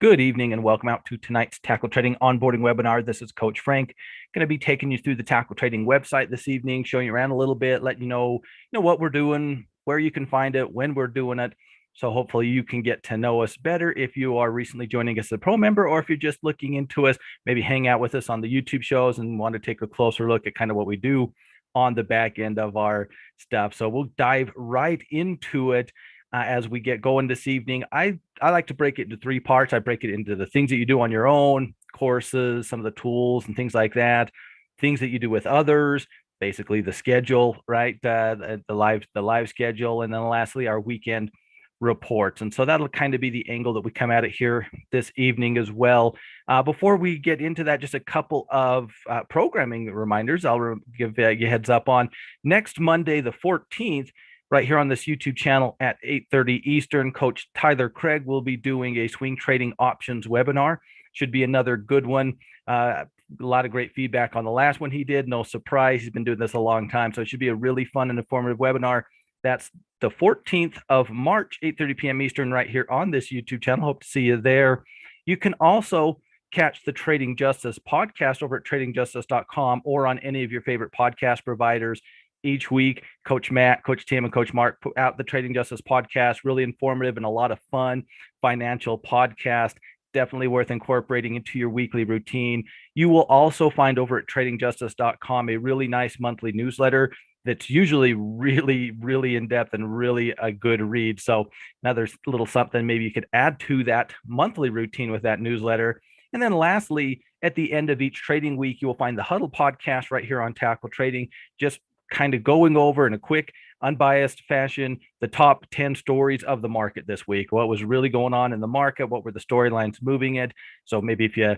Good evening and welcome out to tonight's tackle trading onboarding webinar. This is Coach Frank. Going to be taking you through the tackle trading website this evening, showing you around a little bit, letting you know what we're doing, where you can find it, when we're doing it. So hopefully you can get to know us better if you are recently joining us as a pro member, or if you're just looking into us, maybe hang out with us on the YouTube shows and want to take a closer look at kind of what we do on the back end of our stuff. So we'll dive right into it. As we get going this evening, I like to break it into three parts. I break it into the things that you do on your own, courses, some of the tools and things like that, things that you do with others, basically the schedule, right? The live schedule, and then lastly our weekend reports. And so that'll kind of be the angle that we come at it here this evening as well. Before we get into that, just a couple of programming reminders. I'll give you heads up on next Monday, the 14th. Right here on this YouTube channel at 8:30 Eastern, Coach Tyler Craig will be doing a swing trading options webinar. Should be another good one. A lot of great feedback on the last one he did. No surprise, he's been doing this a long time, so it should be a really fun and informative webinar. That's the 14th of March, 8:30 p.m. Eastern, right here on this YouTube channel. Hope to see you there. You can also catch the Trading Justice podcast over at tradingjustice.com or on any of your favorite podcast providers. Each week, Coach Matt, Coach Tim, and Coach Mark put out the Trading Justice podcast. Really informative and a lot of fun financial podcast. Definitely worth incorporating into your weekly routine. You will also find over at tradingjustice.com a really nice monthly newsletter that's usually really, really in-depth and really a good read. So another little something maybe you could add to that monthly routine with that newsletter. And then lastly, at the end of each trading week, you will find the Huddle podcast right here on Tackle Trading, just kind of going over in a quick, unbiased fashion, the top 10 stories of the market this week. What was really going on in the market? What were the storylines moving it? So maybe if you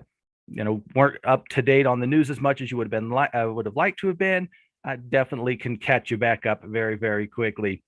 weren't up to date on the news as much as you would have liked to have been, I definitely can catch you back up very, very quickly.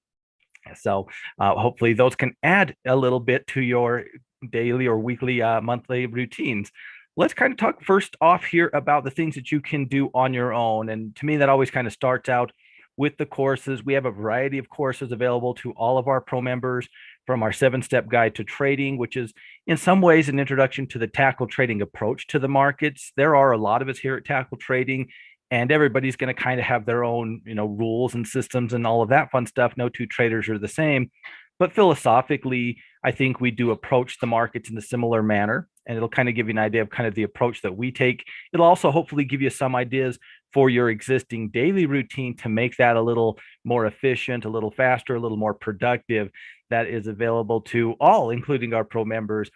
So hopefully those can add a little bit to your daily or weekly, monthly routines. Let's kind of talk first off here about the things that you can do on your own. And to me, that always kind of starts out with the courses. We have a variety of courses available to all of our pro members, from our 7-step guide to trading, which is in some ways an introduction to the tackle trading approach to the markets. There are a lot of us here at Tackle Trading, and everybody's going to kind of have their own, rules and systems and all of that fun stuff. No two traders are the same. But philosophically, I think we do approach the markets in a similar manner, and it'll kind of give you an idea of kind of the approach that we take. It'll also hopefully give you some ideas for your existing daily routine to make that a little more efficient, a little faster, a little more productive. That is available to all, including our pro members.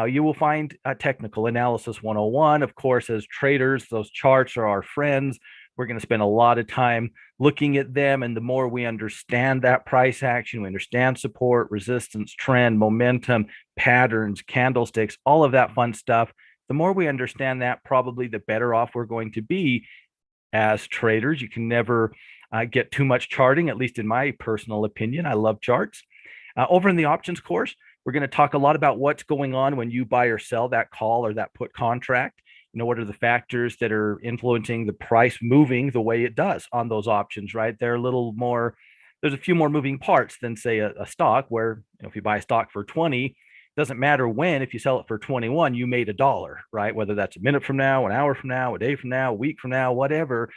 You will find a technical analysis 101. Of course, as traders, those charts are our friends. We're going to spend a lot of time looking at them. And the more we understand that price action, we understand support, resistance, trend, momentum, patterns, candlesticks, all of that fun stuff. The more we understand that, probably the better off we're going to be as traders. You can never get too much charting, at least in my personal opinion. I love charts. Over in the options course, we're going to talk a lot about what's going on when you buy or sell that call or that put contract. What are the factors that are influencing the price moving the way it does on those options, right? They're a little more, there's a few more moving parts than say a stock where, if you buy a stock for 20, it doesn't matter when, if you sell it for 21, you made $1, right? Whether that's a minute from now, an hour from now, a day from now, a week from now, whatever.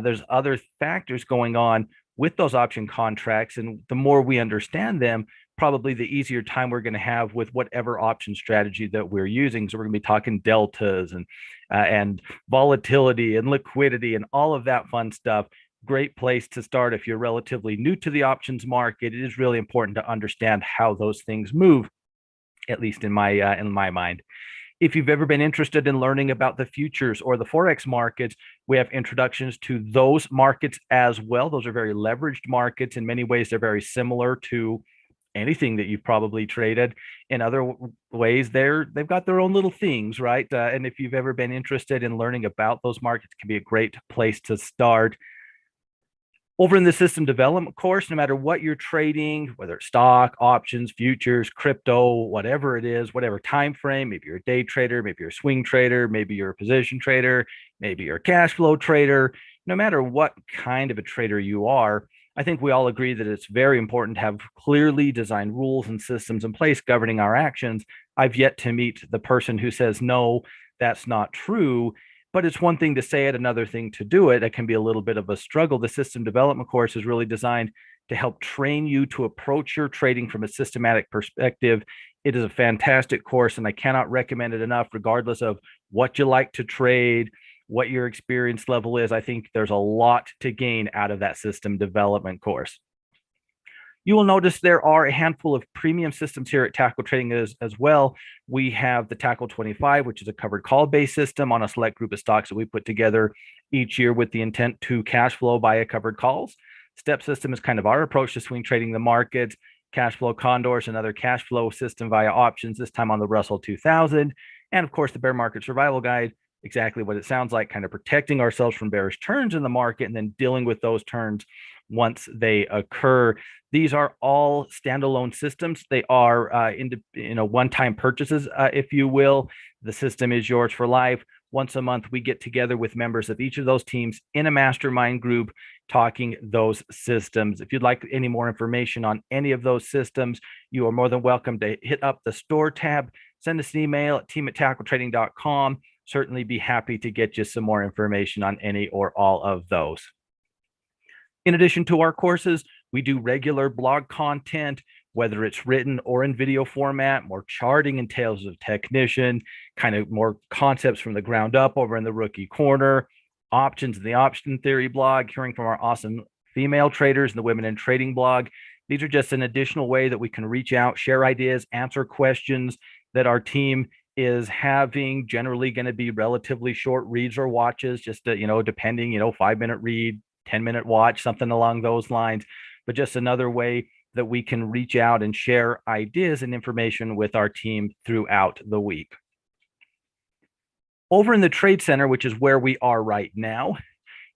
There's other factors going on with those option contracts. And the more we understand them, probably the easier time we're going to have with whatever option strategy that we're using. So we're going to be talking deltas and volatility and liquidity and all of that fun stuff. Great place to start if you're relatively new to the options market. It is really important to understand how those things move, at least in my mind. If you've ever been interested in learning about the futures or the Forex markets, we have introductions to those markets as well. Those are very leveraged markets. In many ways, they're very similar to anything that you've probably traded. In other ways, they've got their own little things, right? And if you've ever been interested in learning about those markets, it can be a great place to start. Over in the system development course, no matter what you're trading, whether it's stock, options, futures, crypto, whatever it is, whatever time frame, maybe you're a day trader, maybe you're a swing trader, maybe you're a position trader, maybe you're a cash flow trader, no matter what kind of a trader you are, I think we all agree that it's very important to have clearly designed rules and systems in place governing our actions. I've yet to meet the person who says, no, that's not true. But it's one thing to say it, another thing to do it. It can be a little bit of a struggle. The system development course is really designed to help train you to approach your trading from a systematic perspective. It is a fantastic course, and I cannot recommend it enough, regardless of what you like to trade, what your experience level is. I think there's a lot to gain out of that system development course. You will notice there are a handful of premium systems here at Tackle Trading as well. We have the Tackle 25, which is a covered call based system on a select group of stocks that we put together each year with the intent to cash flow via covered calls. Step system is kind of our approach to swing trading the markets. Cash flow condors, another cash flow system via options, this time on the Russell 2000. And of course, the bear market survival guide, exactly what it sounds like, kind of protecting ourselves from bearish turns in the market and then dealing with those turns once they occur. These are all standalone systems. They are one-time purchases, if you will. The system is yours for life. Once a month, we get together with members of each of those teams in a mastermind group talking those systems. If you'd like any more information on any of those systems, you are more than welcome to hit up the store tab, send us an email at team@tackletrading.com. Certainly be happy to get you some more information on any or all of those. In addition to our courses, we do regular blog content, whether it's written or in video format, more charting and tales of technician, kind of more concepts from the ground up over in the rookie corner, options in the option theory blog, hearing from our awesome female traders in the women in trading blog. These are just an additional way that we can reach out, share ideas, answer questions that our team is having. Generally going to be relatively short reads or watches, just depending, 5-minute read, 10-minute watch, something along those lines, but just another way that we can reach out and share ideas and information with our team throughout the week. Over in the Trade Center, which is where we are right now,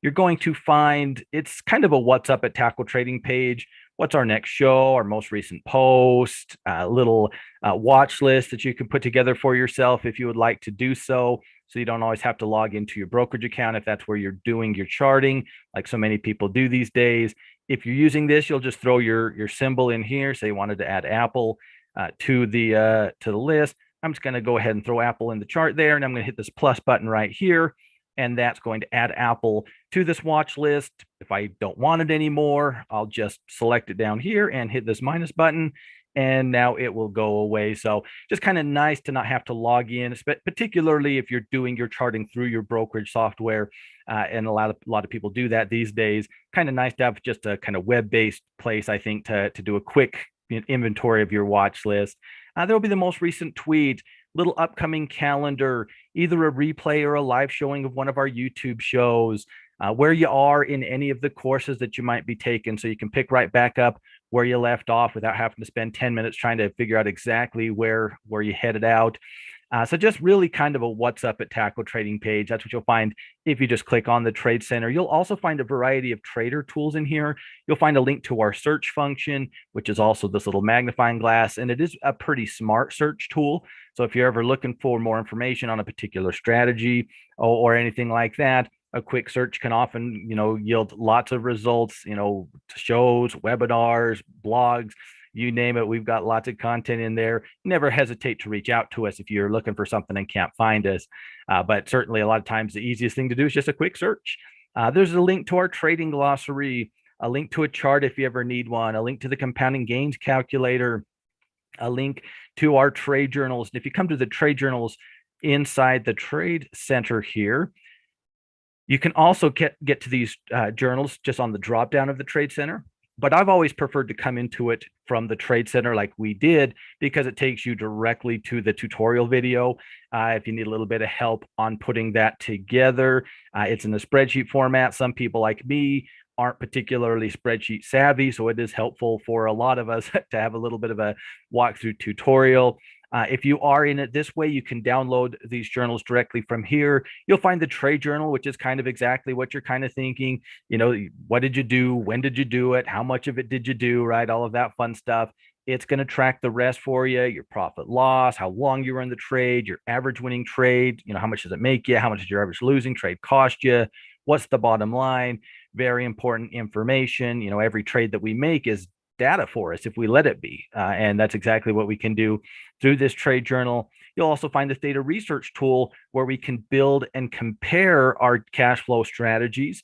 you're going to find, it's kind of a what's up at Tackle Trading page. What's our next show, our most recent post, a little watch list that you can put together for yourself if you would like to do so. So you don't always have to log into your brokerage account if that's where you're doing your charting, like so many people do these days. If you're using this, you'll just throw your symbol in here. Say you wanted to add Apple to the list. I'm just going to go ahead and throw Apple in the chart there, and I'm going to hit this plus button right here, and that's going to add Apple to this watch list. If I don't want it anymore, I'll just select it down here and hit this minus button, and now it will go away. So just kind of nice to not have to log in, particularly if you're doing your charting through your brokerage software, and a lot of people do that these days. Kind of nice to have just a kind of web-based place, I think, to do a quick inventory of your watch list. There will be the most recent tweet, little upcoming calendar, either a replay or a live showing of one of our YouTube shows, where you are in any of the courses that you might be taking, so you can pick right back up where you left off without having to spend 10 minutes trying to figure out exactly where you headed out. So just really kind of a what's up at Tackle Trading page. That's what you'll find if you just click on the Trade Center. You'll also find a variety of trader tools in here. You'll find a link to our search function, which is also this little magnifying glass, and it is a pretty smart search tool. So if you're ever looking for more information on a particular strategy or anything like that, a quick search can often, yield lots of results, shows, webinars, blogs, you name it. We've got lots of content in there. Never hesitate to reach out to us if you're looking for something and can't find us. But certainly a lot of times the easiest thing to do is just a quick search. There's a link to our trading glossary, a link to a chart if you ever need one, a link to the compounding gains calculator, a link to our trade journals. And if you come to the trade journals inside the Trade Center here, you can also get to these journals just on the drop down of the Trade Center. But I've always preferred to come into it from the Trade Center like we did, because it takes you directly to the tutorial video. If you need a little bit of help on putting that together, it's in a spreadsheet format. Some people like me aren't particularly spreadsheet savvy, so it is helpful for a lot of us to have a little bit of a walkthrough tutorial. If you are in it this way, you can download these journals directly from here. You'll find the trade journal, which is kind of exactly what you're kind of thinking. What did you do? When did you do it? How much of it did you do? Right? All of that fun stuff. It's going to track the rest for you, your profit loss, how long you were in the trade, your average winning trade, how much does it make you? How much did your average losing trade cost you? What's the bottom line? Very important information. Every trade that we make is data for us if we let it be. And that's exactly what we can do through this trade journal. You'll also find this data research tool where we can build and compare our cash flow strategies.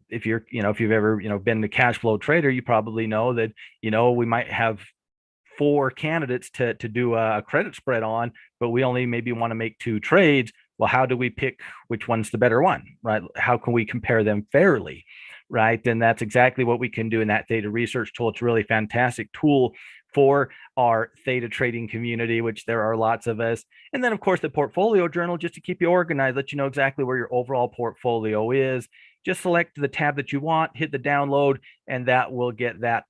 If you're, if you've ever, been a cash flow trader, you probably know that, we might have 4 candidates to do a credit spread on, but we only maybe want to make 2 trades. Well, how do we pick which one's the better one, right? How can we compare them fairly, right? And that's exactly what we can do in that data research tool. It's a really fantastic tool for our theta trading community, which there are lots of us. And then, of course, the portfolio journal, just to keep you organized, let you know exactly where your overall portfolio is. Just select the tab that you want, hit the download, and that will get that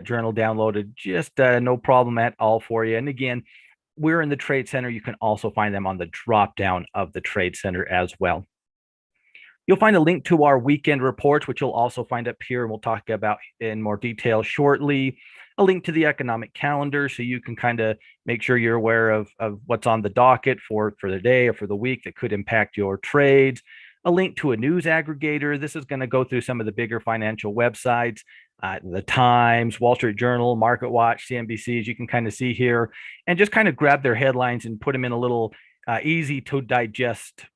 journal downloaded. Just no problem at all for you. And again, we're in the Trade Center. You can also find them on the drop down of the Trade Center as well. You'll find a link to our weekend reports, which you'll also find up here, and we'll talk about in more detail shortly. A link to the economic calendar, so you can kind of make sure you're aware of what's on the docket for the day or for the week that could impact your trades. A link to a news aggregator. This is going to go through some of the bigger financial websites, the Times, Wall Street Journal, Market Watch, CNBC, as you can kind of see here, and just kind of grab their headlines and put them in a little easy to digest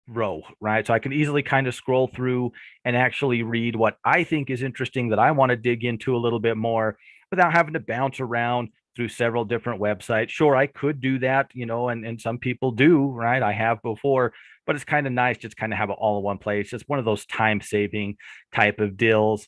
row, right? So I can easily kind of scroll through and actually read what I think is interesting that I want to dig into a little bit more without having to bounce around through several different websites. Sure, I could do that, and some people do, right? I have before, but it's kind of nice just kind of have it all in one place. Just one of those time-saving type of deals.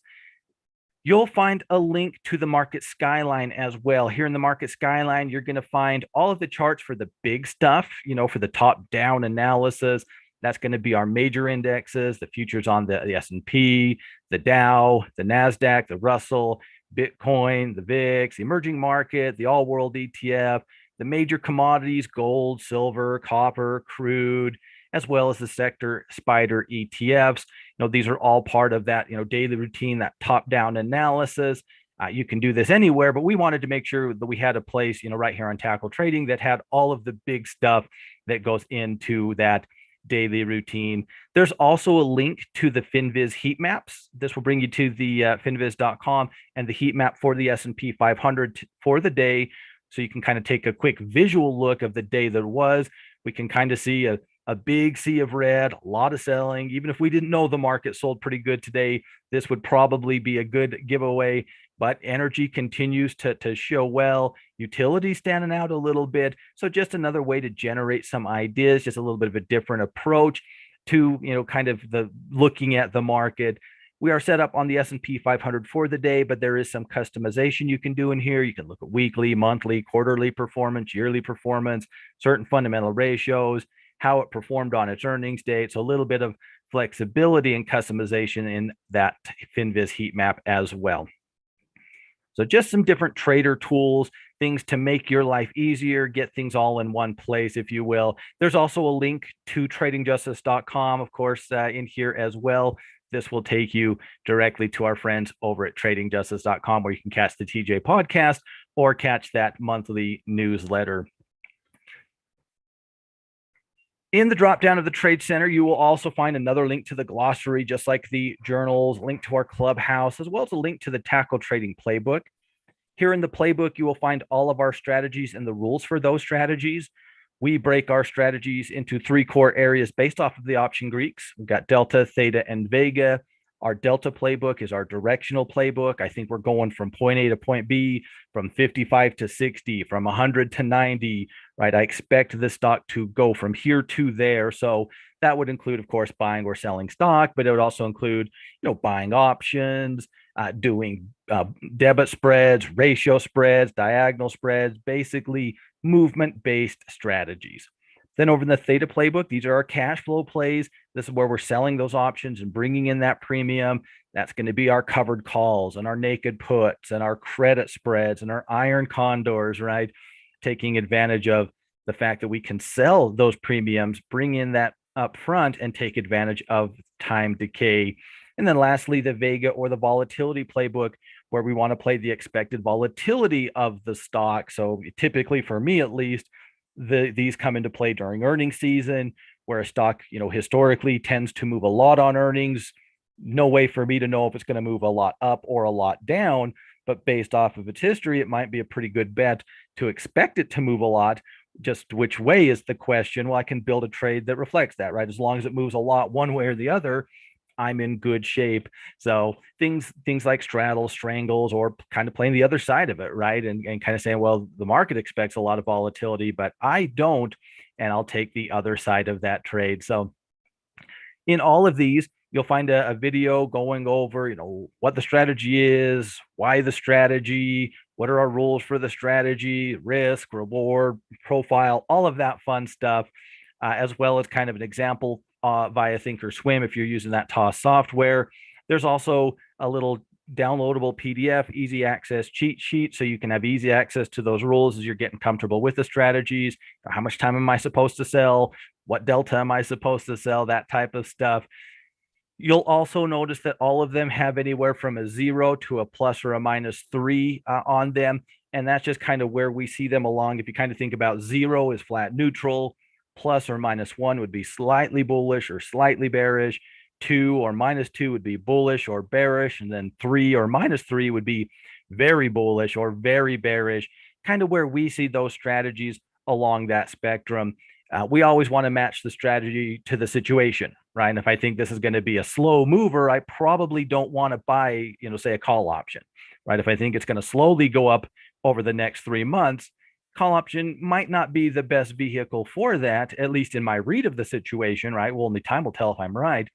You'll find a link to the market Skyline as well. Here in the market Skyline, you're going to find all of the charts for the big stuff, for the top-down analysis. That's going to be our major indexes, the futures on the S&P, the Dow, the NASDAQ, the Russell, Bitcoin, the VIX, the emerging market, the all world ETF, the major commodities, gold, silver, copper, crude, as well as the sector spider ETFs. These are all part of that, daily routine, that top down analysis. You can do this anywhere, but we wanted to make sure that we had a place, right here on Tackle Trading that had all of the big stuff that goes into that daily routine. There's also a link to the FinViz heat maps. This will bring you to the finviz.com and the heat map for the S&P 500 for the day. So you can kind of take a quick visual look of the day that was. We can kind of see a big sea of red, a lot of selling. Even if we didn't know the market sold pretty good today, this would probably be a good giveaway. But energy continues to show well. Utility standing out a little bit. So just another way to generate some ideas, just a little bit of a different approach to, kind of the looking at the market. We are set up on the S&P 500 for the day, but there is some customization you can do in here. You can look at weekly, monthly, quarterly performance, yearly performance, certain fundamental ratios, how it performed on its earnings date. So a little bit of flexibility and customization in that FinViz heat map as well. So just some different trader tools, things to make your life easier, get things all in one place, if you will. There's also a link to tradingjustice.com, of course, in here as well. This will take you directly to our friends over at tradingjustice.com, where you can catch the TJ podcast or catch that monthly newsletter. In the drop down of the Trade Center, you will also find another link to the glossary, just like the journals, link to our clubhouse, as well as a link to the Tackle Trading Playbook. Here in the Playbook, you will find all of our strategies and the rules for those strategies. We break our strategies into 3 core areas based off of the option Greeks. We've got Delta, Theta, and Vega. Our Delta playbook is our directional playbook. I think we're going from point A to point B, from 55 to 60, from 100 to 90, right? I expect the stock to go from here to there. So that would include, of course, buying or selling stock, but it would also include, buying options, doing debit spreads, ratio spreads, diagonal spreads, basically movement-based strategies. Then over in the Theta playbook, these are our cash flow plays. This is where we're selling those options and bringing in that premium. That's going to be our covered calls and our naked puts and our credit spreads and our iron condors, right? Taking advantage of the fact that we can sell those premiums, bring in that up front, and take advantage of time decay. And then lastly, the Vega or the volatility playbook, where we want to play the expected volatility of the stock. So typically, for me at least, these come into play during earnings season, where a stock, historically tends to move a lot on earnings. No way for me to know if it's going to move a lot up or a lot down, but based off of its history, it might be a pretty good bet to expect it to move a lot. Just which way is the question. Well, I can build a trade that reflects that, right? As long as it moves a lot one way or the other, I'm in good shape. So things like straddles, strangles, or kind of playing the other side of it, right? And kind of saying, well, the market expects a lot of volatility, but I don't, and I'll take the other side of that trade. So in all of these, you'll find a video going over, what the strategy is, why the strategy, what are our rules for the strategy, risk, reward, profile, all of that fun stuff, as well as kind of an example via Thinkorswim if you're using that TOS software. There's also a little downloadable PDF, easy access cheat sheet, so you can have easy access to those rules as you're getting comfortable with the strategies. How much time am I supposed to sell? What delta am I supposed to sell? That type of stuff. You'll also notice that all of them have anywhere from a 0 to a plus or a -3 on them. And that's just kind of where we see them along. If you kind of think about 0 is flat neutral, plus or -1 would be slightly bullish or slightly bearish. 2 or -2 would be bullish or bearish. And then 3 or -3 would be very bullish or very bearish, kind of where we see those strategies along that spectrum. We always want to match the strategy to the situation, right? And if I think this is going to be a slow mover, I probably don't want to buy, say a call option, right? If I think it's going to slowly go up over the next 3 months, call option might not be the best vehicle for that, at least in my read of the situation, right? Well, only time will tell if I'm right.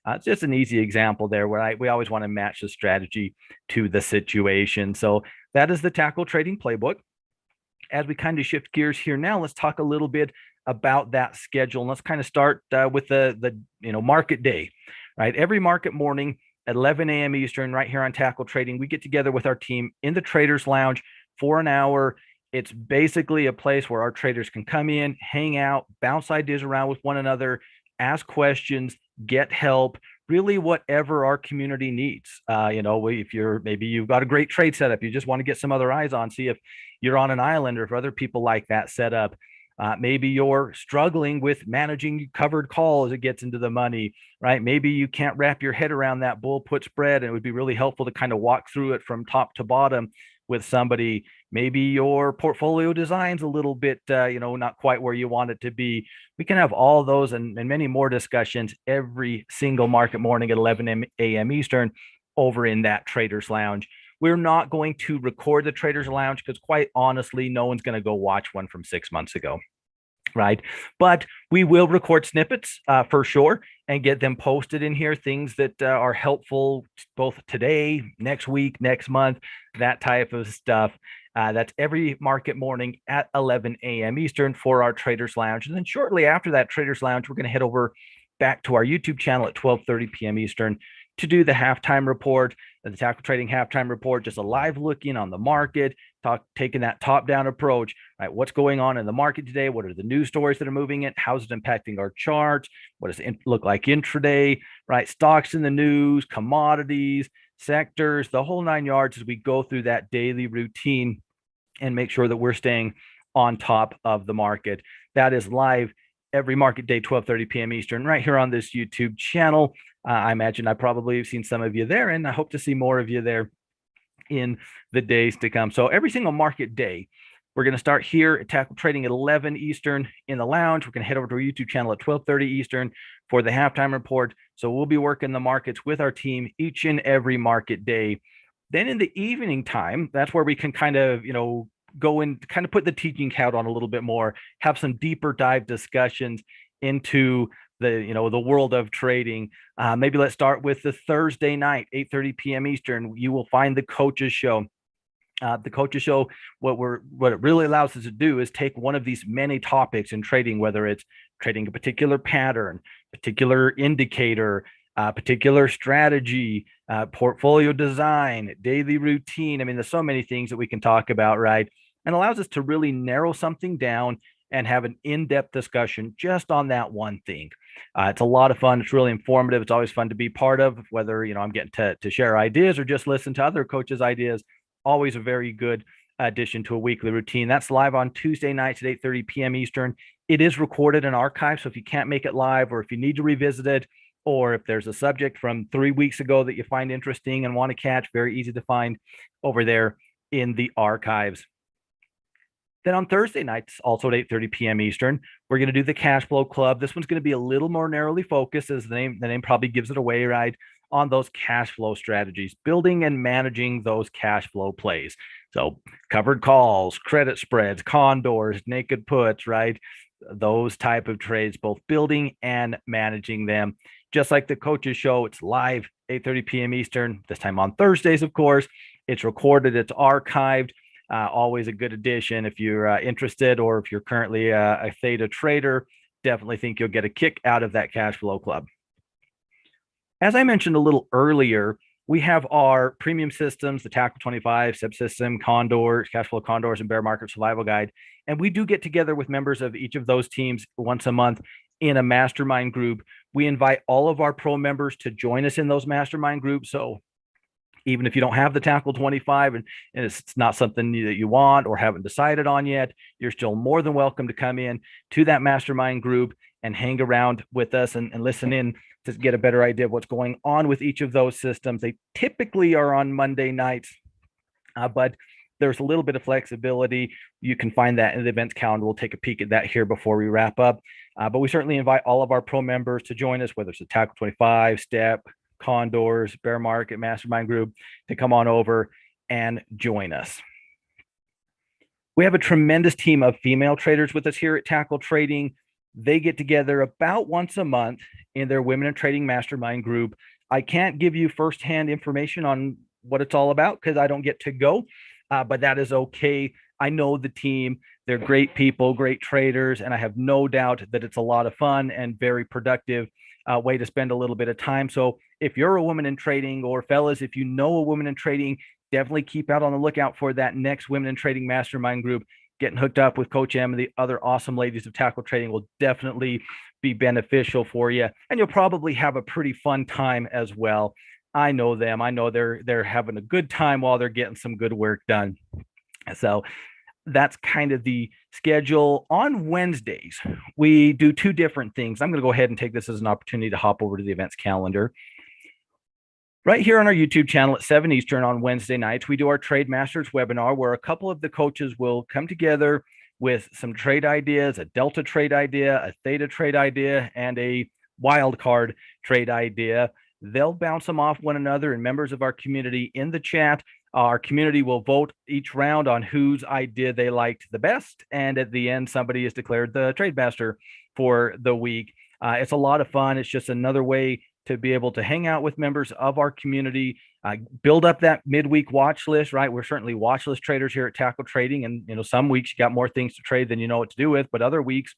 It's just an easy example there where we always want to match the strategy to the situation. So that is the tackle trading playbook. As we kind of shift gears here now, let's talk a little bit about that schedule. And let's kind of start with the market day, right? Every market morning at 11 a.m. Eastern, right here on Tackle Trading, we get together with our team in the Traders Lounge for an hour. It's basically a place where our traders can come in, hang out, bounce ideas around with one another, ask questions, get help, really whatever our community needs. If you've got a great trade setup, you just want to get some other eyes on, see if you're on an island or if other people like that setup. Maybe you're struggling with managing covered call as it gets into the money, right? Maybe you can't wrap your head around that bull put spread, and it would be really helpful to kind of walk through it from top to bottom with somebody. Maybe your portfolio design's a little bit, not quite where you want it to be. We can have all those and many more discussions every single market morning at 11 a.m. Eastern over in that Traders Lounge. We're not going to record the Traders Lounge because quite honestly, no one's going to go watch one from 6 months ago, right? But we will record snippets for sure and get them posted in here, things that are helpful both today, next week, next month, that type of stuff. That's every market morning at 11 a.m. Eastern for our Traders Lounge. And then shortly after that Traders Lounge, we're going to head over back to our YouTube channel at 12:30 p.m. Eastern to do the halftime report, the Tackle Trading halftime report, just a live look in on the market, taking that top-down approach, right? What's going on in the market today? What are the news stories that are moving it? How's it impacting our charts? What does it look like intraday, right? Stocks in the news, commodities, sectors, the whole 9 yards as we go through that daily routine and make sure that we're staying on top of the market. That is live every market day, 12:30 p.m. Eastern, right here on this YouTube channel. I imagine I probably have seen some of you there, and I hope to see more of you there in the days to come. So every single market day, we're going to start here at Tackle Trading at 11 Eastern in the lounge. We're going to head over to our YouTube channel at 12:30 Eastern for the halftime report. So we'll be working the markets with our team each and every market day. Then in the evening time, that's where we can kind of, go and kind of put the teaching hat on a little bit more, have some deeper dive discussions into the world of trading. Maybe let's start with the Thursday night, 8:30 p.m. Eastern. You will find the Coaches Show. The Coaches Show, what it really allows us to do is take one of these many topics in trading, whether it's trading a particular pattern, particular indicator, particular strategy, portfolio design, daily routine. I mean, there's so many things that we can talk about, right? And allows us to really narrow something down and have an in-depth discussion just on that one thing. It's a lot of fun. It's really informative. It's always fun to be part of, whether, I'm getting to share ideas or just listen to other coaches' ideas. Always a very good addition to a weekly routine. That's live on Tuesday nights at 8:30 p.m. Eastern. It is recorded and archived, so if you can't make it live or if you need to revisit it, or if there's a subject from 3 weeks ago that you find interesting and want to catch, very easy to find over there in the archives. Then on Thursday nights, also at 8:30 p.m. Eastern, we're going to do the Cash Flow Club. This one's going to be a little more narrowly focused, as the name probably gives it away, right? On those cash flow strategies, building and managing those cash flow plays. So covered calls, credit spreads, condors, naked puts, right? Those type of trades, both building and managing them. Just like the coaches show, it's live 8:30 p.m. Eastern, this time on Thursdays, of course. It's recorded, it's archived. Always a good addition if you're interested, or if you're currently a theta trader. Definitely think you'll get a kick out of that cash flow club. As I mentioned a little earlier, we have our premium systems, the Tackle 25, subsystem, condors, cash flow condors, and bear market survival guide. And we do get together with members of each of those teams once a month in a mastermind group. We invite all of our pro members to join us in those mastermind groups. So even if you don't have the Tackle 25 and it's not something that you want or haven't decided on yet, you're still more than welcome to come in to that mastermind group and hang around with us and listen in to get a better idea of what's going on with each of those systems. They typically are on Monday nights, but there's a little bit of flexibility. You can find that in the events calendar. We'll take a peek at that here before we wrap up. But we certainly invite all of our pro members to join us, whether it's the Tackle 25, STEP, condors, bear market, mastermind group, to come on over and join us. We have a tremendous team of female traders with us here at Tackle Trading. They get together about once a month in their Women in Trading Mastermind group. I can't give you firsthand information on what it's all about because I don't get to go, but that is okay. I know the team. They're great people, great traders, and I have no doubt that it's a lot of fun and very productive way to spend a little bit of time. So if you're a woman in trading, or fellas, if you know a woman in trading, definitely keep out on the lookout for that next Women in Trading Mastermind group. Getting hooked up with Coach M and the other awesome ladies of Tackle Trading will definitely be beneficial for you. And you'll probably have a pretty fun time as well. I know them. I know they're having a good time while they're getting some good work done. So that's kind of the schedule. On Wednesdays, we do two different things. I'm going to go ahead and take this as an opportunity to hop over to the events calendar. Right here on our YouTube channel at 7 Eastern on Wednesday nights, we do our Trade Masters webinar where a couple of the coaches will come together with some trade ideas, a Delta trade idea, a Theta trade idea, and a wild card trade idea. They'll bounce them off one another, and members of our community in the chat, our community will vote each round on whose idea they liked the best. And at the end, somebody is declared the trade master for the week. It's a lot of fun. It's just another way to be able to hang out with members of our community, build up that midweek watch list, right? We're certainly watch list traders here at Tackle Trading. And, some weeks you got more things to trade than you know what to do with, but other weeks,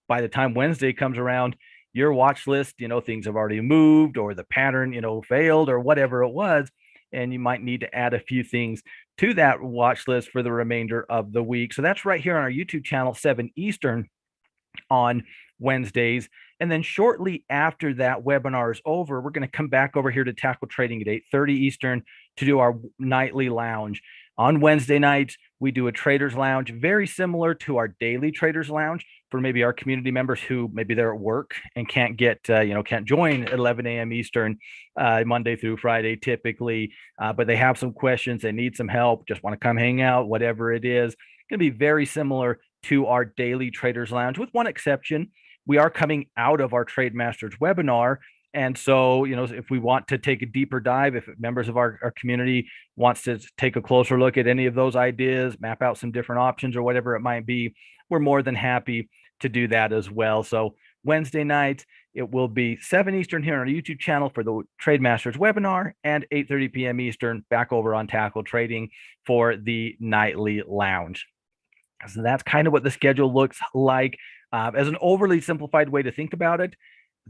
by the time Wednesday comes around, your watch list, things have already moved, or the pattern, failed, or whatever it was. And you might need to add a few things to that watch list for the remainder of the week. So that's right here on our YouTube channel, 7 Eastern on Wednesdays. And then shortly after that webinar is over, we're going to come back over here to Tackle Trading at 8:30 Eastern to do our nightly lounge. On Wednesday nights, we do a Traders Lounge, very similar to our daily Traders Lounge for maybe our community members who maybe they're at work and can't get, can't join at 11 a.m. Eastern, Monday through Friday typically, but they have some questions, they need some help, just want to come hang out, whatever it is. Going to be very similar to our daily Traders Lounge, with one exception. We are coming out of our Trade Masters webinar. And so, if we want to take a deeper dive, if members of our community wants to take a closer look at any of those ideas, map out some different options or whatever it might be, we're more than happy to do that as well. So Wednesday night, it will be 7 Eastern here on our YouTube channel for the Trade Masters webinar, and 8:30 p.m. Eastern back over on Tackle Trading for the nightly lounge. So that's kind of what the schedule looks like. As an overly simplified way to think about it,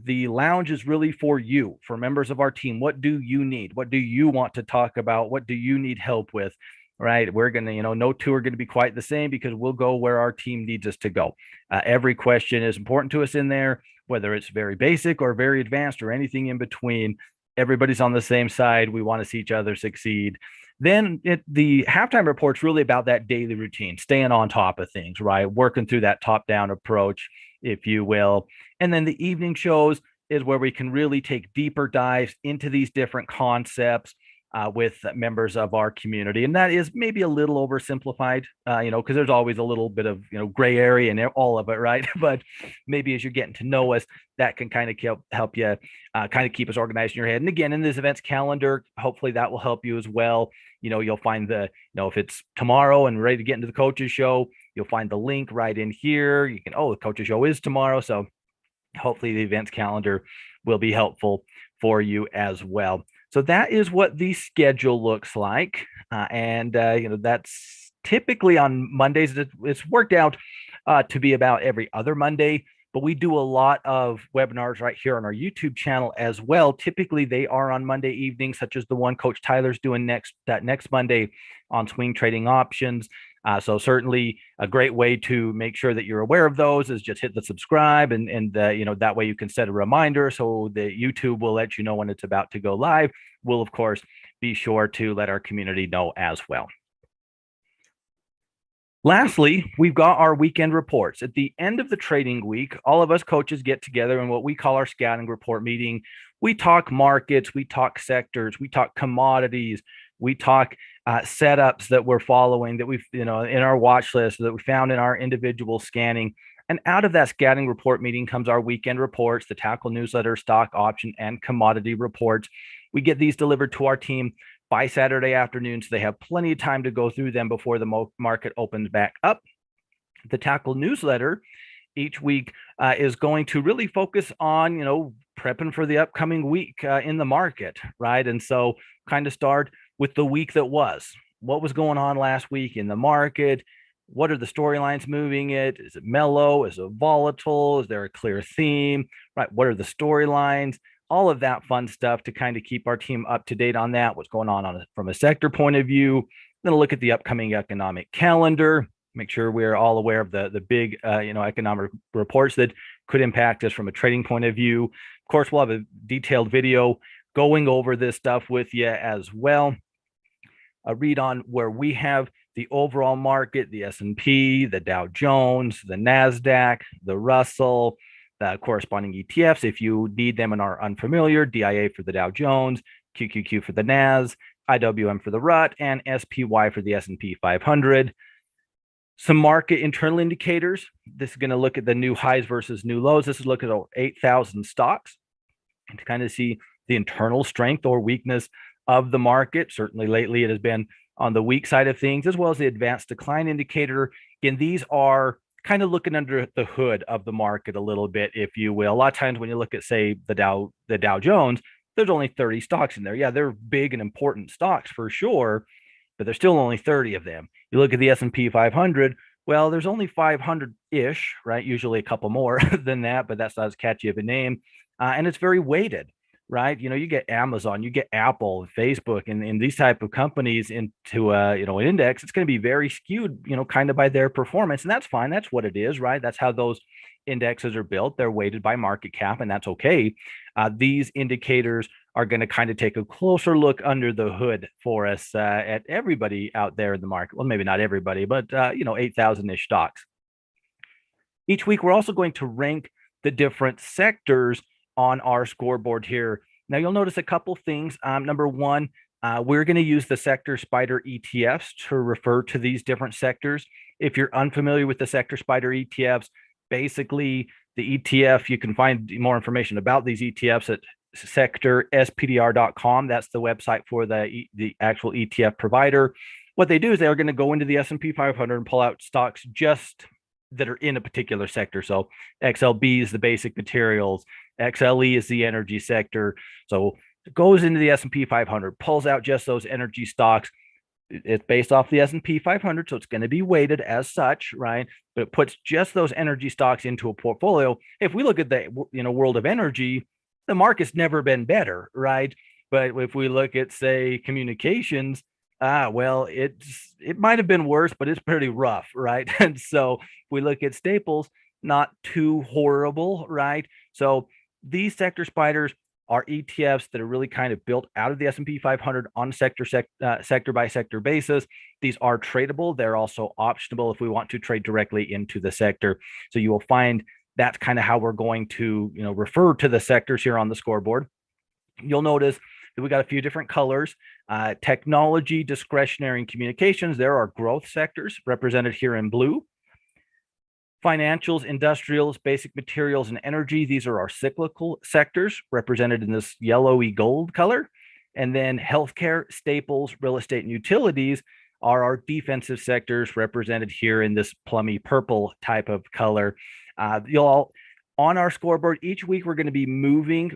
the lounge is really for you, for members of our team. What do you need? What do you want to talk about? What do you need help with? Right? We're going to, no two are going to be quite the same because we'll go where our team needs us to go. Every question is important to us in there, whether it's very basic or very advanced or anything in between. Everybody's on the same side. We want to see each other succeed. Then the halftime report's really about that daily routine, staying on top of things, right? Working through that top-down approach, if you will. And then the evening shows, is where we can really take deeper dives into these different concepts with members of our community. And that is maybe a little oversimplified, because there's always a little bit of, gray area in all of it, right? But maybe as you're getting to know us, that can kind of help you kind of keep us organized in your head. And again, in this events calendar, hopefully that will help you as well. You'll find if it's tomorrow and ready to get into the coaches show, you'll find the link right in here. You can, the coaches show is tomorrow. So hopefully the events calendar will be helpful for you as well. So that is what the schedule looks like. And that's typically on Mondays. It's worked out to be about every other Monday, but we do a lot of webinars right here on our YouTube channel as well. Typically they are on Monday evenings, such as the one Coach Tyler's doing next Monday on swing trading options. So certainly a great way to make sure that you're aware of those is just hit the subscribe and that way you can set a reminder so that YouTube will let you know when it's about to go live. We'll of course be sure to let our community know as well. Lastly, we've got our weekend reports. At the end of the trading week, all of us coaches get together in what we call our scouting report meeting. We talk markets, we talk sectors, we talk commodities, we talk setups that we're following that we've, in our watch list that we found in our individual scanning. And out of that scouting report meeting comes our weekend reports, the tackle newsletter, stock option, and commodity reports. We get these delivered to our team by Saturday afternoon, so they have plenty of time to go through them before the market opens back up. The tackle newsletter each week is going to really focus on, prepping for the upcoming week in the market, right? And so kind of start with the week that was. What was going on last week in the market? What are the storylines moving it? Is it mellow? Is it volatile? Is there a clear theme, right? What are the storylines? All of that fun stuff to kind of keep our team up to date on that, what's going on from a sector point of view. Then look at the upcoming economic calendar, make sure we're all aware of the big, economic reports that could impact us from a trading point of view. Of course, we'll have a detailed video going over this stuff with you as well. A read on where we have the overall market, the S&P, the Dow Jones, the NASDAQ, the Russell, the corresponding ETFs, if you need them and are unfamiliar, DIA for the Dow Jones, QQQ for the NAS, IWM for the RUT, and SPY for the S&P 500. Some market internal indicators. This is going to look at the new highs versus new lows. This is looking at 8,000 stocks and to kind of see the internal strength or weakness of the market. Certainly lately it has been on the weak side of things, as well as the advanced decline indicator. Again, these are kind of looking under the hood of the market a little bit, if you will. A lot of times when you look at, say, the Dow Jones, there's only 30 stocks in there. Yeah, they're big and important stocks for sure, but there's still only 30 of them. You look at the S&P 500, well, there's only 500-ish, right? Usually a couple more than that, but that's not as catchy of a name. And it's very weighted, right? You get Amazon, you get Apple, Facebook, and these type of companies into an index. It's going to be very skewed, kind of by their performance, and that's fine. That's what it is, right? That's how those indexes are built. They're weighted by market cap, and that's okay. These indicators are going to kind of take a closer look under the hood for us at everybody out there in the market. Well, maybe not everybody, but 8,000-ish stocks. Each week, we're also going to rank the different sectors on our scoreboard here. Now you'll notice a couple things. Number one, we're going to use the sector spider ETFs to refer to these different sectors. If you're unfamiliar with the sector spider ETFs, basically the ETF, you can find more information about these ETFs at sectorspdr.com. That's the website for the actual ETF provider. What they do is they're going to go into the S&P 500 and pull out stocks just that are in a particular sector. So XLB is the basic materials, XLE is the energy sector. So it goes into the S&P 500, pulls out just those energy stocks. It's based off the S&P 500, so it's going to be weighted as such, right? But it puts just those energy stocks into a portfolio. If we look at the world of energy, the market's never been better, right? But if we look at, say, communications, well, it might have been worse, but it's pretty rough, right? And so if we look at staples, not too horrible, right? So these sector spiders are ETFs that are really kind of built out of the S&P 500 on a sector by sector basis. These are tradable. They're also optionable if we want to trade directly into the sector. So you will find That's kind of how we're going to, refer to the sectors here on the scoreboard. You'll notice that we got a few different colors. Technology, discretionary, and communications, there are growth sectors represented here in blue. Financials, industrials, basic materials, and energy, these are our cyclical sectors represented in this yellowy gold color. And then healthcare, staples, real estate, and utilities are our defensive sectors represented here in this plummy purple type of color. You'll on our scoreboard each week, we're going to be moving,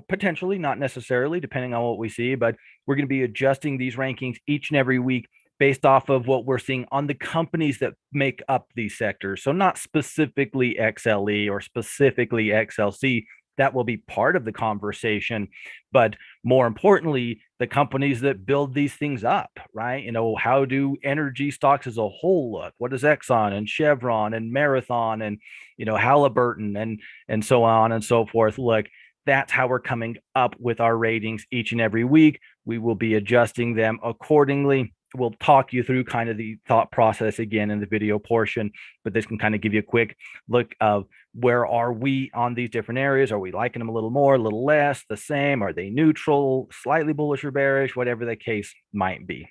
potentially, not necessarily, depending on what we see, but we're going to be adjusting these rankings each and every week based off of what we're seeing on the companies that make up these sectors. So not specifically XLE or specifically XLC. That will be part of the conversation, but more importantly, the companies that build these things up, right? How do energy stocks as a whole look? What does Exxon and Chevron and Marathon and Halliburton and so on and so forth look? That's how we're coming up with our ratings each and every week. We will be adjusting them accordingly. We'll talk you through kind of the thought process again in the video portion, but this can kind of give you a quick look of where are we on these different areas. Are we liking them a little more, a little less, the same? Are they neutral, slightly bullish or bearish, whatever the case might be?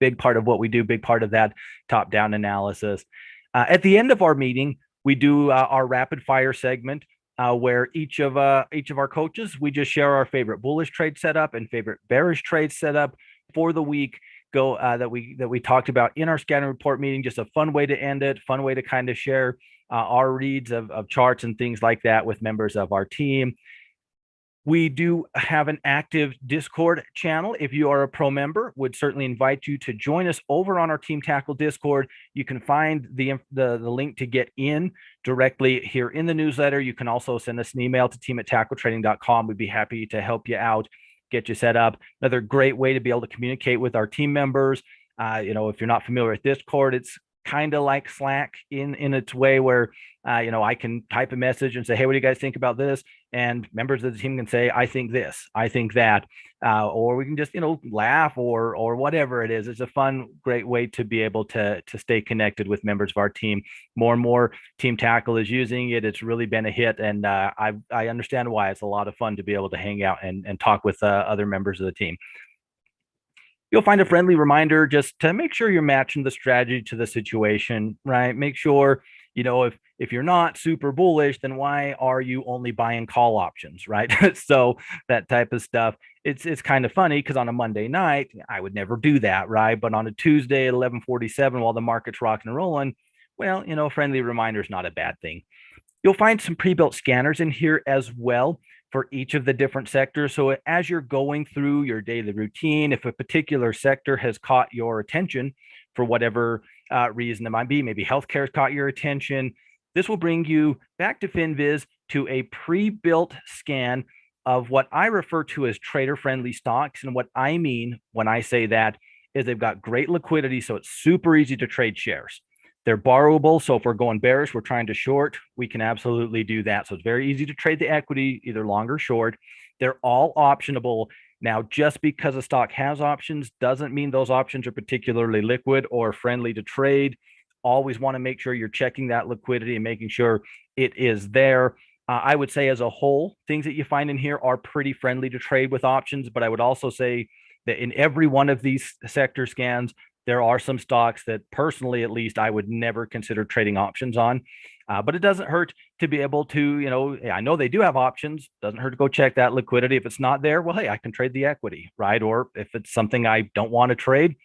Big part of what we do, big part of that top-down analysis. At the end of our meeting, we do our rapid fire segment where each of our coaches, we just share our favorite bullish trade setup and favorite bearish trade setup for the week. That we talked about in our scouting report meeting. Just a fun way to end it, fun way to kind of share our reads of charts and things like that with members of our team. We do have an active Discord channel. If you are a pro member, would certainly invite you to join us over on our Team Tackle Discord. You can find the link to get in directly here in the newsletter. You can also send us an email to team@tackletrading.com. We'd be happy to help you out, get you set up. Another great way to be able to communicate with our team members. If you're not familiar with Discord, it's kind of like Slack in its way where, I can type a message and say, hey, what do you guys think about this? And members of the team can say, I think this, I think that, or we can just, laugh or whatever it is. It's a fun, great way to be able to stay connected with members of our team. More and more Team Tackle is using it. It's really been a hit. And I understand why. It's a lot of fun to be able to hang out and talk with other members of the team. You'll find a friendly reminder just to make sure you're matching the strategy to the situation, right? Make sure, if you're not super bullish, then why are you only buying call options, right? So that type of stuff. It's kind of funny because on a Monday night, I would never do that, right? But on a Tuesday at 11:47 while the market's rocking and rolling, well, friendly reminder is not a bad thing. You'll find some pre-built scanners in here as well for each of the different sectors. So as you're going through your daily routine, if a particular sector has caught your attention for whatever reason it might be, maybe healthcare has caught your attention, this will bring you back to FinViz to a pre-built scan of what I refer to as trader-friendly stocks. And what I mean when I say that is they've got great liquidity, so it's super easy to trade shares. They're borrowable, so if we're going bearish, we're trying to short, we can absolutely do that. So it's very easy to trade the equity, either long or short. They're all optionable. Now, just because a stock has options doesn't mean those options are particularly liquid or friendly to trade. Always want to make sure you're checking that liquidity and making sure it is there. I would say as a whole, things that you find in here are pretty friendly to trade with options, but I would also say that in every one of these sector scans, there are some stocks that personally, at least, I would never consider trading options on. But it doesn't hurt to be able to, I know they do have options. Doesn't hurt to go check that liquidity. If it's not there, well, hey, I can trade the equity, right? Or if it's something I don't want to trade,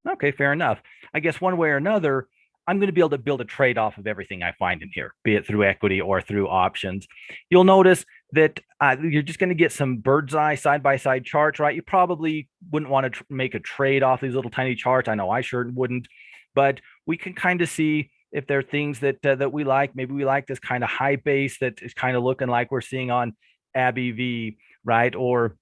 okay, fair enough. I guess one way or another, I'm going to be able to build a trade off of everything I find in here, be it through equity or through options. You'll notice that you're just going to get some bird's eye side-by-side charts, right? You probably wouldn't want to make a trade off these little tiny charts. I know I sure wouldn't, but we can kind of see if there are things that we like. Maybe we like this kind of high base that is kind of looking like we're seeing on AbbVie, right? Or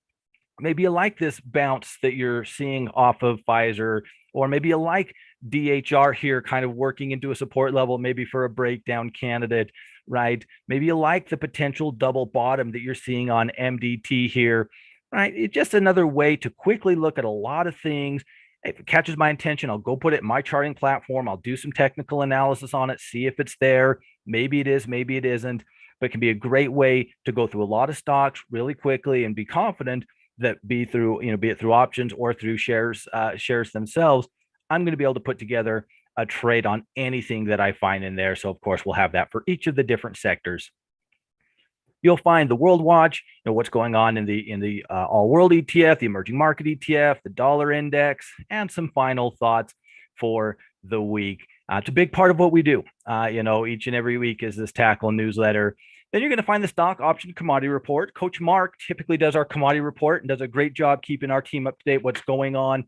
maybe you like this bounce that you're seeing off of Pfizer, or maybe you like DHR here kind of working into a support level, maybe for a breakdown candidate, right? Maybe you like the potential double bottom that you're seeing on MDT here, right? It's just another way to quickly look at a lot of things. If it catches my attention, I'll go put it in my charting platform. I'll do some technical analysis on it, see if it's there. Maybe it is, maybe it isn't, but it can be a great way to go through a lot of stocks really quickly and be confident that be it through options or through shares themselves, I'm going to be able to put together a trade on anything that I find in there. So of course we'll have that for each of the different sectors. You'll find the World Watch, what's going on in the All World ETF, the Emerging Market ETF, the Dollar Index, and some final thoughts for the week. It's a big part of what we do. Each and every week is this tackle newsletter. Then you're going to find the stock option commodity report. Coach Mark typically does our commodity report and does a great job keeping our team up to date. What's going on,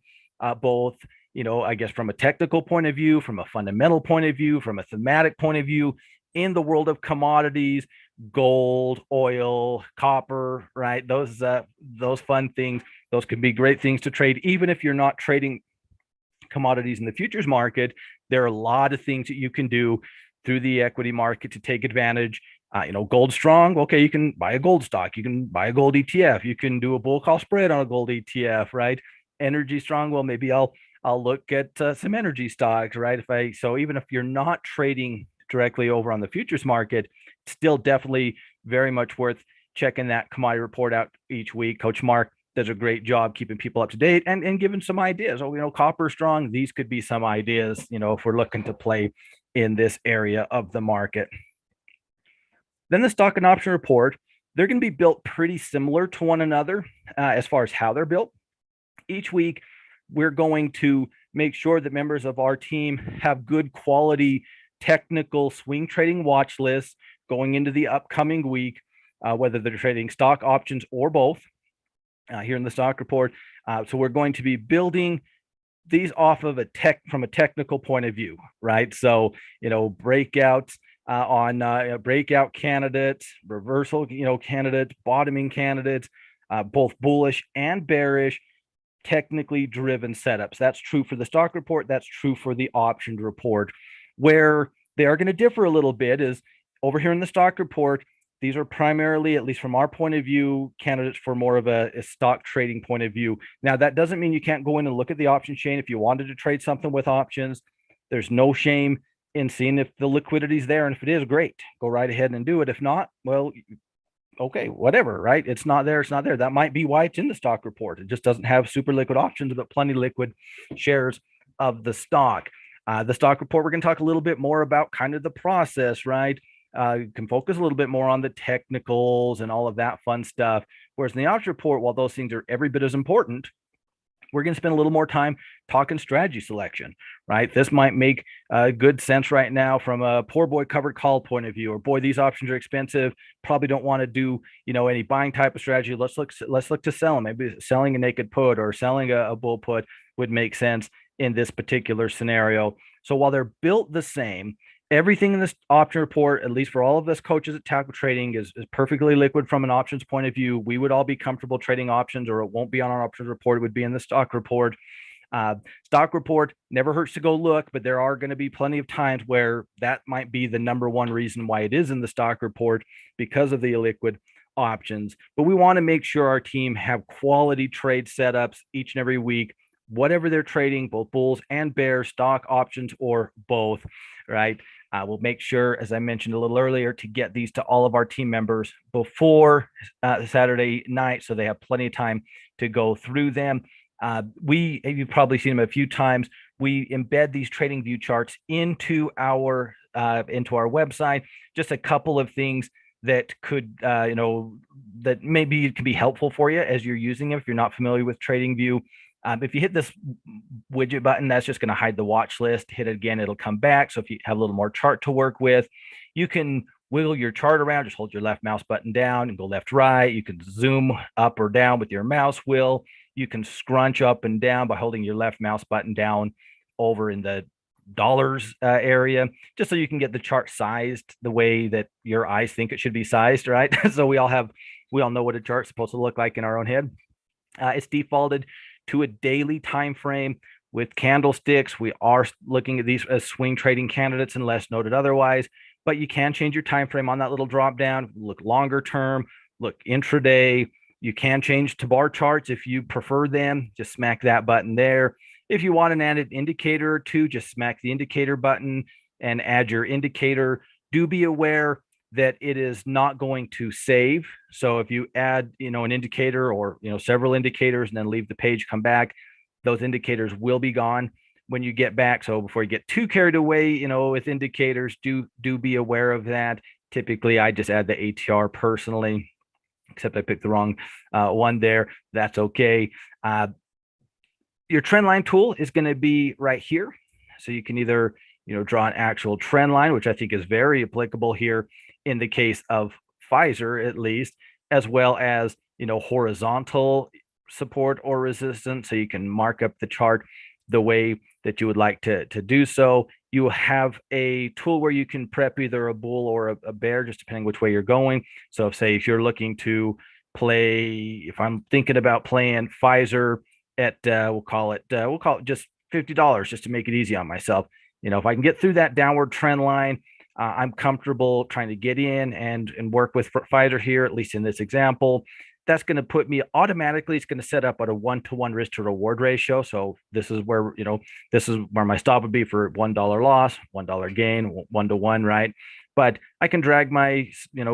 both I guess from a technical point of view, from a fundamental point of view, from a thematic point of view, in the world of commodities, gold, oil, copper, right? Those fun things, those can be great things to trade, even if you're not trading commodities in the futures market. There are a lot of things that you can do through the equity market to take advantage. Gold strong. Okay, you can buy a gold stock. You can buy a gold ETF. You can do a bull call spread on a gold ETF, right? Energy strong. Well, maybe I'll look at some energy stocks, right? Even if you're not trading directly over on the futures market, still definitely very much worth checking that commodity report out each week. Coach Mark does a great job keeping people up to date and giving some ideas. Copper strong. These could be some ideas, if we're looking to play in this area of the market. Then the stock and option report, they're going to be built pretty similar to one another as far as how they're built. Each week, we're going to make sure that members of our team have good quality technical swing trading watch lists going into the upcoming week, whether they're trading stock options or both here in the stock report. So we're going to be building these off of from a technical point of view, right? So, breakouts on breakout candidates, reversal, candidates, bottoming candidates, both bullish and bearish, technically driven setups. That's true for the stock report. That's true for the option report. Where they are going to differ a little bit is over here in the stock report. These are primarily, at least from our point of view, candidates for more of a stock trading point of view. Now, that doesn't mean you can't go in and look at the option chain. If you wanted to trade something with options, there's no shame in seeing if the liquidity is there. And if it is, great, go right ahead and do it. If not, well, okay, whatever, right? It's not there. It's not there. That might be why it's in the stock report. It just doesn't have super liquid options, but plenty liquid shares of the stock. The stock report, we're going to talk a little bit more about kind of the process, right? You can focus a little bit more on the technicals and all of that fun stuff. Whereas in the option report, while those things are every bit as important, we're going to spend a little more time talking strategy selection, right? This might make good sense right now from a poor boy covered call point of view, or boy, these options are expensive. Probably don't want to do, any buying type of strategy. Let's look to sell them. Maybe selling a naked put or selling a bull put would make sense in this particular scenario. So while they're built the same, everything in this option report, at least for all of us coaches at Tackle Trading, is perfectly liquid from an options point of view. We would all be comfortable trading options, or it won't be on our options report. It would be in the stock report. Stock report never hurts to go look, but there are going to be plenty of times where that might be the number one reason why it is in the stock report, because of the illiquid options. But we want to make sure our team have quality trade setups each and every week, whatever they're trading, both bulls and bears, stock options, or both, right? We'll make sure, as I mentioned a little earlier, to get these to all of our team members before Saturday night, so they have plenty of time to go through them. You've probably seen them a few times. We embed these trading view charts into our website. Just a couple of things that could, that maybe it can be helpful for you as you're using them if you're not familiar with trading view. If you hit this widget button, that's just going to hide the watch list. Hit it again, it'll come back. So if you have a little more chart to work with, you can wiggle your chart around. Just hold your left mouse button down and go left, right. You can zoom up or down with your mouse wheel. You can scrunch up and down by holding your left mouse button down over in the dollars area, just so you can get the chart sized the way that your eyes think it should be sized, right? So we all know what a chart's supposed to look like in our own head. It's defaulted to a daily time frame with candlesticks. We are looking at these as swing trading candidates unless noted otherwise, but you can change your time frame on that little drop down. Look longer term, look intraday. You can change to bar charts if you prefer them. Just smack that button there. If you want an added indicator or two, just smack the indicator button and add your indicator. Do be aware that it is not going to save. So if you add, an indicator or, several indicators and then leave the page, come back, those indicators will be gone when you get back. So before you get too carried away, with indicators, do be aware of that. Typically, I just add the ATR personally, except I picked the wrong one there. That's okay. Your trend line tool is going to be right here. So you can either, draw an actual trend line, which I think is very applicable here in the case of Pfizer, at least, as well as, horizontal support or resistance. So you can mark up the chart the way that you would like to do so. You have a tool where you can prep either a bull or a bear, just depending which way you're going. So if you're looking to play, if I'm thinking about playing Pfizer at we'll call it just $50, just to make it easy on myself. If I can get through that downward trend line, I'm comfortable trying to get in and work with Pfizer here, at least in this example. That's going to put me automatically, it's going to set up at a 1-to-1 risk to reward ratio. So this is where, my stop would be for $1 loss, $1 gain, 1-to-1, right? But I can drag my,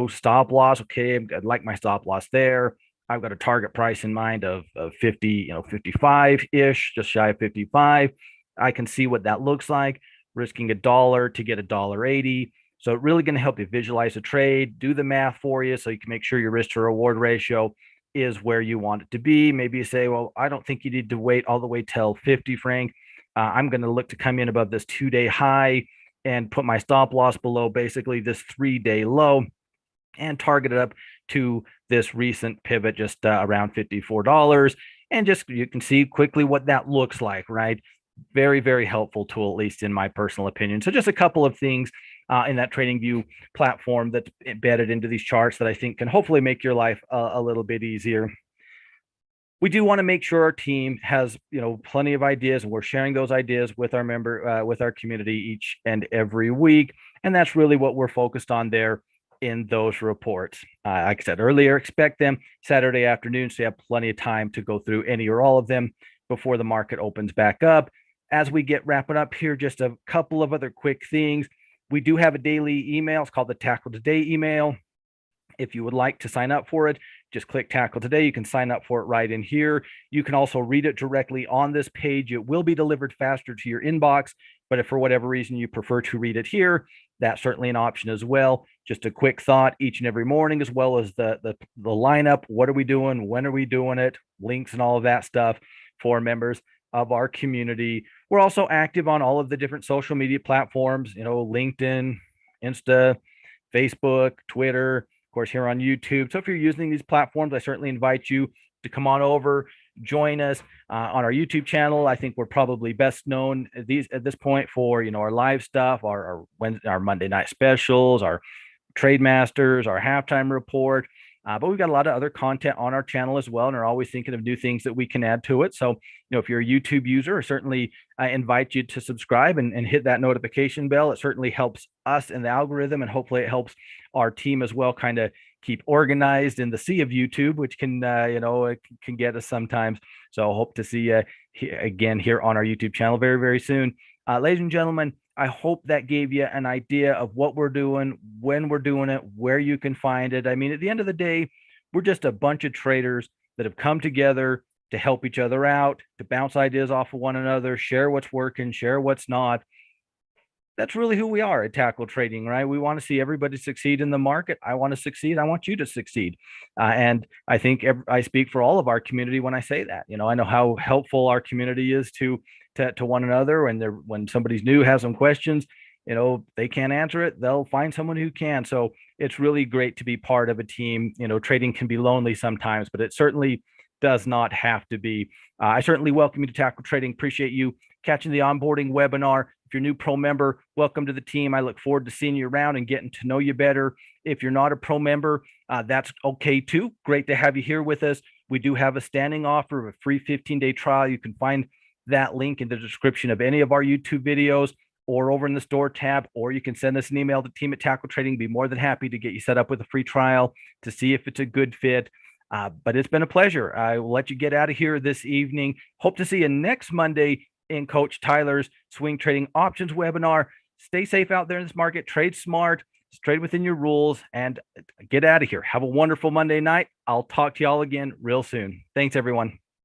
stop loss. Okay, I'd like my stop loss there. I've got a target price in mind of 50, 55-ish, just shy of 55. I can see what that looks like, risking $1 to get $1.80. So really going to help you visualize the trade, do the math for you so you can make sure your risk to reward ratio is where you want it to be. Maybe you say, well, I don't think you need to wait all the way till 50, Frank. I'm going to look to come in above this 2-day high and put my stop loss below basically this 3-day low and target it up to this recent pivot just around $54. And just, you can see quickly what that looks like, right? Very, very helpful tool, at least in my personal opinion. So just a couple of things in that TradingView platform that's embedded into these charts that I think can hopefully make your life a little bit easier. We do want to make sure our team has, plenty of ideas, and we're sharing those ideas with our with our community each and every week. And that's really what we're focused on there in those reports. Like I said earlier, expect them Saturday afternoon, so you have plenty of time to go through any or all of them before the market opens back up. As we get wrapping up here, just a couple of other quick things. We do have a daily email. It's called the Tackle Today email. If you would like to sign up for it, just click Tackle Today. You can sign up for it right in here. You can also read it directly on this page. It will be delivered faster to your inbox, but if for whatever reason you prefer to read it here, that's certainly an option as well. Just a quick thought each and every morning, as well as the lineup. What are we doing? When are we doing it? Links and all of that stuff for members of our community. We're also active on all of the different social media platforms, LinkedIn, Insta, Facebook, Twitter, of course, here on YouTube. So if you're using these platforms, I certainly invite you to come on over, join us on our YouTube channel. I think we're probably best known at this point for, our live stuff, our Monday night specials, our trade masters, our halftime report. But we've got a lot of other content on our channel as well, and are always thinking of new things that we can add to it. So, if you're a YouTube user, I certainly invite you to subscribe and hit that notification bell. It certainly helps us in the algorithm, and hopefully it helps our team as well kind of keep organized in the sea of YouTube, which can, it can get us sometimes. So I hope to see you again here on our YouTube channel very, very soon. Ladies and gentlemen, I hope that gave you an idea of what we're doing, when we're doing it, where you can find it. I mean, at the end of the day, we're just a bunch of traders that have come together to help each other out, to bounce ideas off of one another, share what's working, share what's not. That's really who we are at Tackle Trading, right? We want to see everybody succeed in the market. I want to succeed. I want you to succeed. And I think I speak for all of our community when I say that. I know how helpful our community is to one another. When somebody's new, has some questions, they can't answer it, they'll find someone who can. So it's really great to be part of a team. Trading can be lonely sometimes, but it certainly does not have to be. I certainly welcome you to Tackle Trading. Appreciate you catching the onboarding webinar. If you're a new pro member, welcome to the team. I look forward to seeing you around and getting to know you better. If you're not a pro member, that's okay too. Great to have you here with us. We do have a standing offer of a free 15-day trial. You can find that link in the description of any of our YouTube videos or over in the store tab, or you can send us an email to team at Tackle Trading. Be more than happy to get you set up with a free trial to see if it's a good fit. But it's been a pleasure. I will let you get out of here this evening. Hope to see you next Monday in Coach Tyler's Swing Trading Options webinar. Stay safe out there in this market. Trade smart. trade within your rules, and get out of here. Have a wonderful Monday night. I'll talk to y'all again real soon. Thanks, everyone.